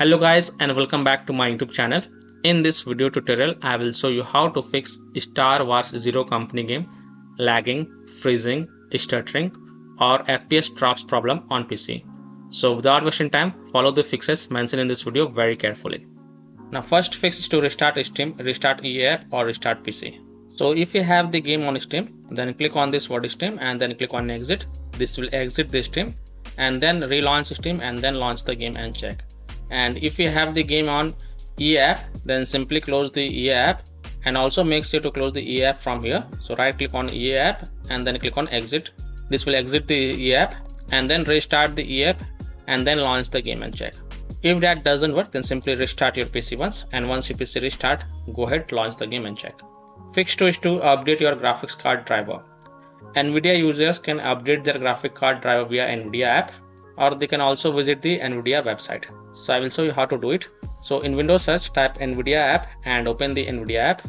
Hello guys and welcome back to my YouTube channel. In this video tutorial I will show you how to fix Star Wars Zero company game lagging, freezing, stuttering or FPS drops problem on PC. So without wasting time, follow the fixes mentioned in this video very carefully. Now first fix is to restart Steam, restart EA app or restart PC. So if you have the game on Steam, then click on this word Steam and then click on exit. This will exit the Steam and then relaunch Steam and then launch the game and check. And if you have the game on EA app, then simply close the EA app and also make sure to close the EA app from here. So right click on EA app and then click on exit. This will exit the EA app and then restart the EA app and then launch the game and check. If that doesn't work, then simply restart your PC once, and once your PC restart, go ahead, launch the game and check. Fix 2 is to update your graphics card driver. NVIDIA users can update their graphic card driver via NVIDIA app, or they can also visit the NVIDIA website. So I will show you how to do it. So in Windows search, type NVIDIA app and open the NVIDIA app.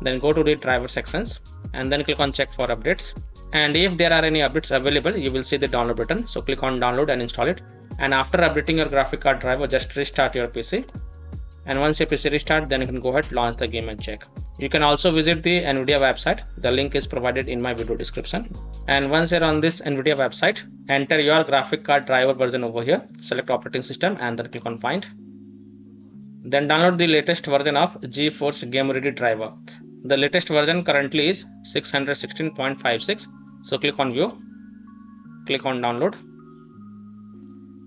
Then go to the driver sections and then click on check for updates. And if there are any updates available, you will see the download button. So click on download and install it. And after updating your graphic card driver, just restart your PC. And once your PC restart, then you can go ahead, launch the game and check. You can also visit the NVIDIA website. The link is provided in my video description. And once you're on this NVIDIA website, enter your graphic card driver version over here. Select operating system and then click on find. Then download the latest version of GeForce Game Ready driver. The latest version currently is 616.56. So click on view, click on download.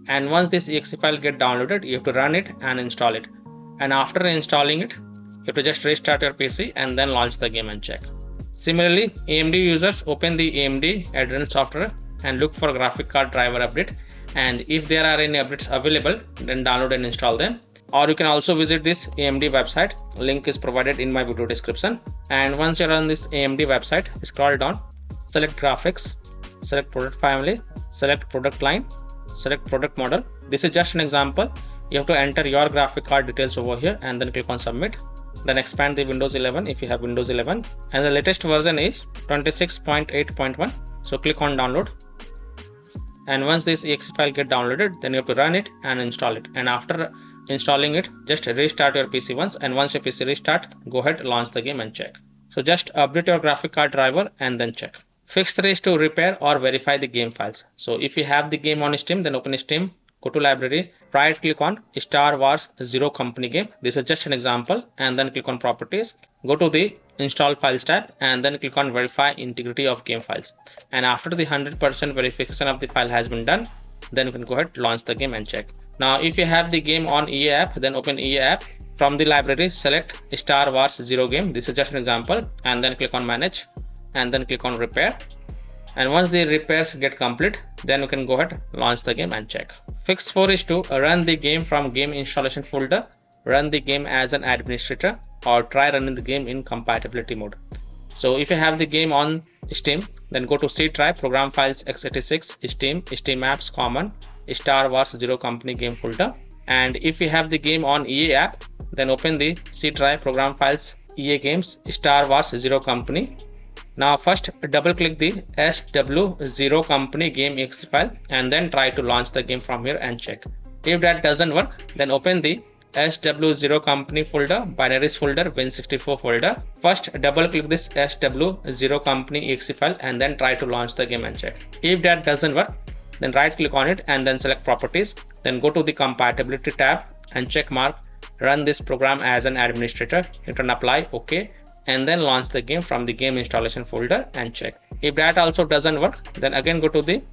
And once this exe file get downloaded, you have to run it and install it. And after installing it, you have to just restart your PC and then launch the game and check. Similarly, AMD users open the AMD Adreno software and look for graphic card driver update. And if there are any updates available, then download and install them. Or you can also visit this AMD website. Link is provided in my video description. And once you're on this AMD website, scroll down, select graphics, select product family, select product line, select product model. This is just an example. You have to enter your graphic card details over here and then click on submit. Then expand the Windows 11 if you have Windows 11. And the latest version is 26.8.1. So click on download. And once this exe file get downloaded, then you have to run it and install it. And after installing it, just restart your PC once. And once your PC restart, go ahead, launch the game and check. So just update your graphic card driver and then check. Fix 3 is to repair or verify the game files. So if you have the game on Steam, then open Steam. Go to library, right click on Star Wars Zero company game. This is just an example, and then click on properties. Go to the install files tab and then click on verify integrity of game files. And after the 100% verification of the file has been done, then you can go ahead, launch the game and check. Now if you have the game on EA app, then open EA app. From the library, select Star Wars Zero game. This is just an example, and then click on manage and then click on repair. And once the repairs get complete, then you can go ahead, launch the game and check. Fix 4 is to run the game from game installation folder, run the game as an administrator, or try running the game in compatibility mode. So if you have the game on Steam, then go to C drive, program files x86, Steam, Steam apps, common, Star Wars Zero company game folder. And if you have the game on EA app, then open the C drive, program files, EA games, Star Wars Zero company. Now first double click the SW0 company game exe file and then try to launch the game from here and check. If that doesn't work, then open the SW0 company folder, binaries folder, Win64 folder. First double click this SW0 company exe file and then try to launch the game and check. If that doesn't work, then right click on it and then select properties. Then go to the compatibility tab and check mark run this program as an administrator. Hit on apply, OK. And then launch the game from the game installation folder and check. If that also doesn't work, then again go to the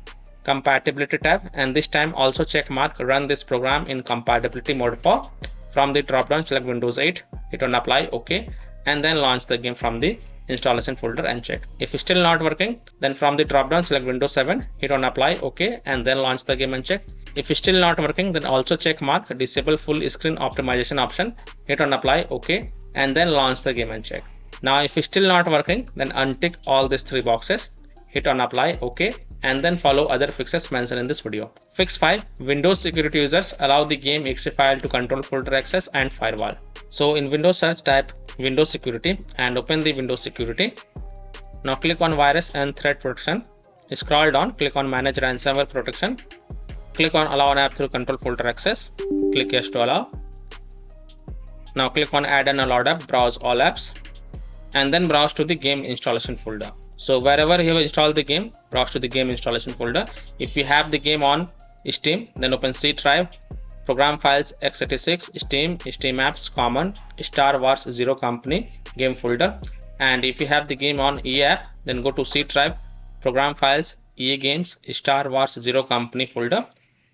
compatibility tab and this time also check mark run this program in compatibility mode for. From the drop down, select Windows 8, hit on apply, OK, and then launch the game from the installation folder and check. If it's still not working, then from the drop down, select Windows 7, hit on apply, OK, and then launch the game and check. If it's still not working, then also check mark disable full screen optimization option, hit on apply, OK, and then launch the game and check. Now if it's still not working, then untick all these 3 boxes, hit on apply, OK, and then follow other fixes mentioned in this video. Fix 5, Windows security users allow the game exe file to control folder access and firewall. So in Windows search, type Windows security and open the Windows security. Now click on virus and threat protection. Scroll down, click on manage ransomware protection. Click on allow an app through control folder access. Click yes to allow. Now click on add an allowed app, browse all apps, and then browse to the game installation folder. So wherever you have installed the game, browse to the game installation folder. If you have the game on Steam, then open C drive, program files, x86, Steam, Steam apps, common, Star Wars Zero Company game folder. And if you have the game on EA app, then go to C drive, program files, EA games, Star Wars Zero Company folder.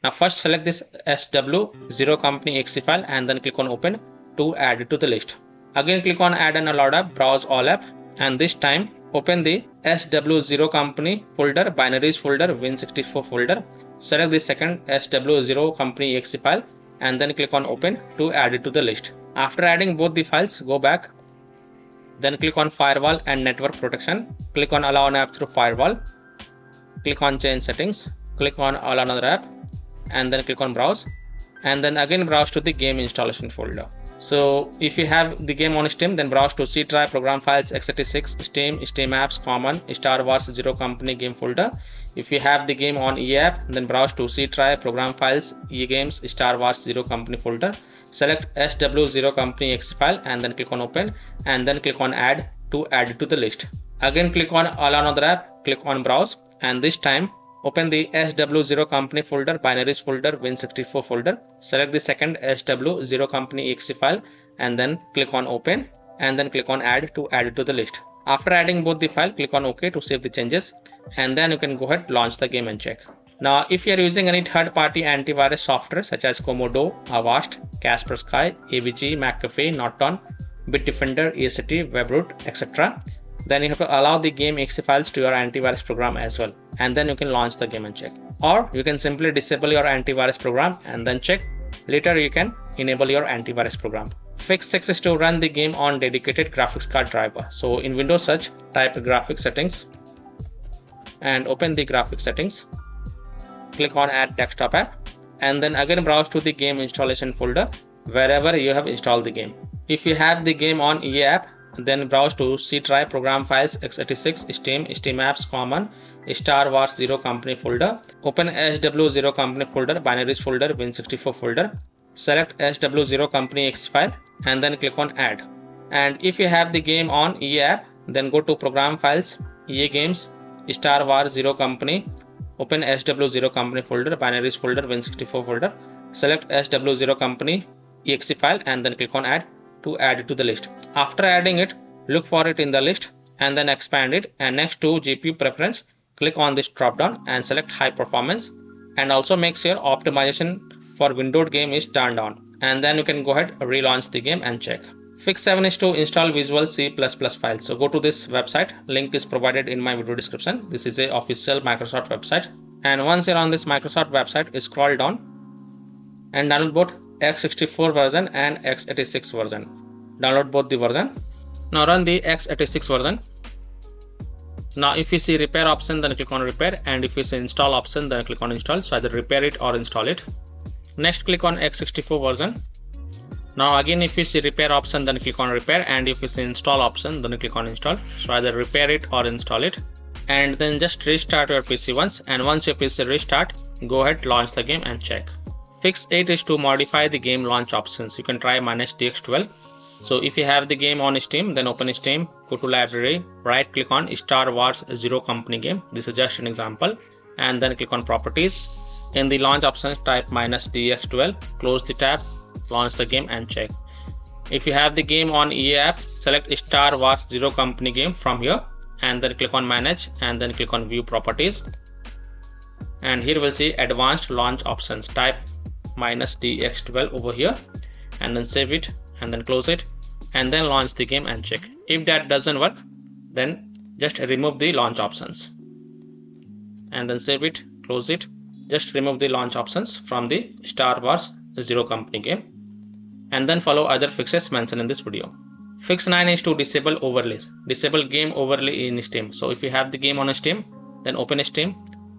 Now first select this SW Zero Company exe file and then click on open to add it to the list. Again click on add an allowed app, browse all app, and this time open the SW0 Company folder, binaries folder, Win64 folder. Select the second SW0 Company exe file and then click on open to add it to the list. After adding both the files, go back. Then click on firewall and network protection. Click on allow an app through firewall. Click on change settings. Click on allow another app and then click on browse. And then again browse to the game installation folder. So if you have the game on Steam, then browse to C drive, program files, x86, Steam, Steam apps, common, Star Wars Zero Company game folder. If you have the game on EA app, then browse to C drive, program files, EA games, Star Wars Zero Company folder. Select SW0 Company exe file and then click on open and then click on add to add it to the list. Again click on allow another app, click on browse, and this time open the SW0 Company folder, binaries folder, Win64 folder. Select the second SW0 Company exe file and then click on open and then click on add to add it to the list. After adding both the file, click on OK to save the changes and then you can go ahead, launch the game and check. Now if you are using any third-party antivirus software such as Komodo, Avast, Kaspersky, AVG, McAfee, Norton, Bitdefender, EST, Webroot, etc., then you have to allow the game exe files to your antivirus program as well, and then you can launch the game and check. Or you can simply disable your antivirus program and then check. Later you can enable your antivirus program. Fix 6 is to run the game on dedicated graphics card driver. So in Windows search, type graphics settings and open the graphics settings. Click on add desktop app and then again browse to the game installation folder wherever you have installed the game. If you have the game on EA app, then browse to C drive, program files, x86, Steam, Steam apps, common, Star Wars Zero Company folder. Open SW0 Company folder, binaries folder, Win64 folder. Select SW0 Company exe file and then click on add. And if you have the game on EA app, then go to program files, EA games, Star Wars Zero Company. Open SW0 Company folder, binaries folder, Win64 folder. Select SW0 Company exe file and then click on add to add it to the list. After adding it, look for it in the list and then expand it, and next to GPU preference, click on this drop down and select high performance, and also make sure optimization for windowed game is turned on, and then you can go ahead relaunch the game and check. Fix 7 is to install Visual C++ files. So go to this website, link is provided in my video description. This is a official Microsoft website, and once you're on this Microsoft website, scroll down and download both x64 version and x86 version. Download both the version. Now run the x86 version. Now if you see repair option, then click on repair, and if you see install option, then click on install. So either repair it or install it. Next click on x64 version. Now again if you see repair option, then click on repair, and if you see install option, then click on install. So either repair it or install it, and then just restart your PC once, and once your PC restart, go ahead, launch the game and check. Fix 8 is to modify the game launch options. You can try -dx12. So if you have the game on Steam, then open Steam, go to library, right click on Star Wars Zero Company game. This is just an example, and then click on properties. In the launch options, type -dx12, close the tab, launch the game and check. If you have the game on EA app, select Star Wars Zero Company game from here, and then click on manage and then click on view properties, and here we'll see advanced launch options. Type -dx12 over here and then save it and then close it and then launch the game and check. If that doesn't work, then just remove the launch options and then save it, close it. Just remove the launch options from the Star Wars Zero Company game, and then follow other fixes mentioned in this video. Fix 9 is to disable overlays. Disable game overlay in Steam. So if you have the game on Steam, then open Steam,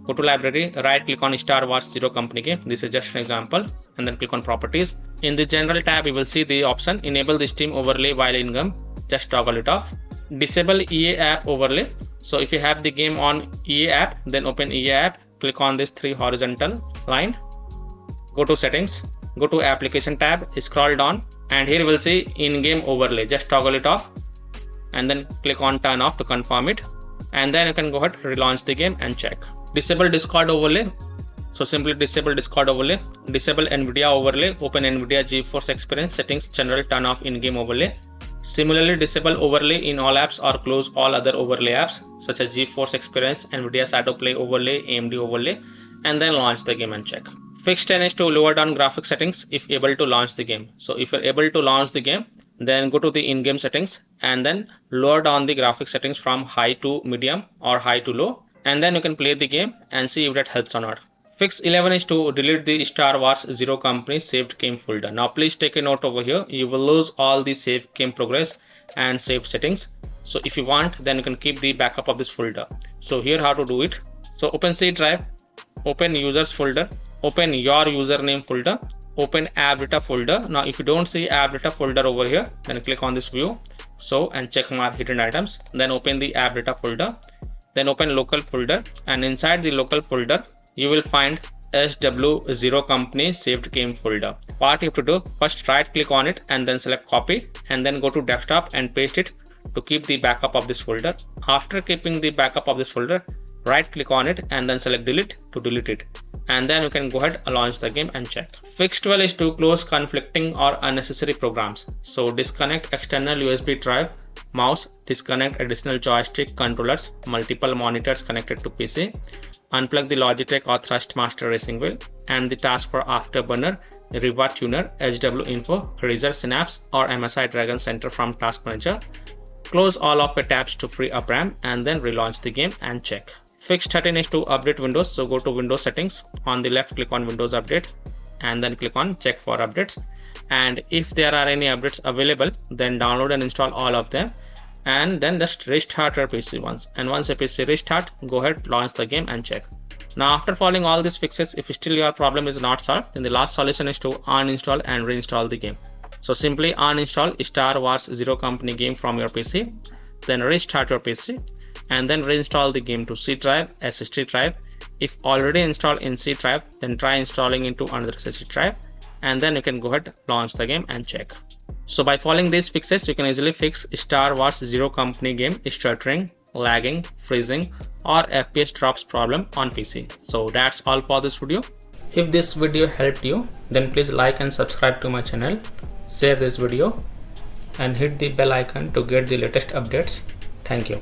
go to library, right click on Star Wars Zero Company game. This is just an example, and then click on properties. In the general tab, you will see the option enable the Steam overlay while in game. Just toggle it off. Disable EA app overlay. So if you have the game on EA app, then open EA app, click on this 3 horizontal line go to settings, go to application tab, scroll down, and here you will see in-game overlay. Just toggle it off and then click on turn off to confirm it, and then you can go ahead, relaunch the game and check. Disable Discord overlay. So simply disable Discord overlay, disable NVIDIA overlay, open NVIDIA GeForce Experience settings, general, turn off in-game overlay. Similarly, disable overlay in all apps or close all other overlay apps such as GeForce Experience, NVIDIA Shadow Play overlay, AMD overlay, and then launch the game and check. Fix 10 is to lower down graphic settings if able to launch the game. So if you're able to launch the game, then go to the in-game settings and then lower down the graphic settings from high to medium or high to low, and then you can play the game and see if that helps or not. Fix 11 is to delete the Star Wars Zero Company saved game folder. Now please take a note over here, you will lose all the save game progress and save settings. So if you want, then you can keep the backup of this folder. So here how to do it. So open C drive, open users folder, open your username folder, open app data folder. Now if you don't see app data folder over here, then click on this view, so, and check mark hidden items, then open the app data folder, then open local folder, and inside the local folder you will find SW0 Company saved game folder. What you have to do, first right click on it and then select copy, and then go to desktop and paste it to keep the backup of this folder. After keeping the backup of this folder, right click on it and then select delete to delete it, and then you can go ahead and launch the game and check. Fix 12 is to close conflicting or unnecessary programs. So disconnect external USB drive, mouse, disconnect additional joystick controllers, multiple monitors connected to PC, unplug the Logitech or Thrustmaster racing wheel, and the task for Afterburner, Riva Tuner, HW Info, Razer Synapse or MSI Dragon Center from Task Manager. Close all of your tabs to free up RAM and then relaunch the game and check. Fix 13 is to update Windows. So go to Windows settings, on the left click on Windows Update and then click on check for updates, and if there are any updates available, then download and install all of them, and then just restart your PC once, and once your PC restart, go ahead, launch the game and check. Now after following all these fixes, if still your problem is not solved, then the last solution is to uninstall and reinstall the game. So simply uninstall Star Wars Zero Company game from your PC, then restart your PC and then reinstall the game to C drive, SSD drive. If already installed in C drive, then try installing into another SSD drive, and then you can go ahead, launch the game and check. So by following these fixes, you can easily fix Star Wars Zero Company game stuttering, lagging, freezing or FPS drops problem on PC. So that's all for this video. If this video helped you, then please like and subscribe to my channel, share this video and hit the bell icon to get the latest updates. Thank you.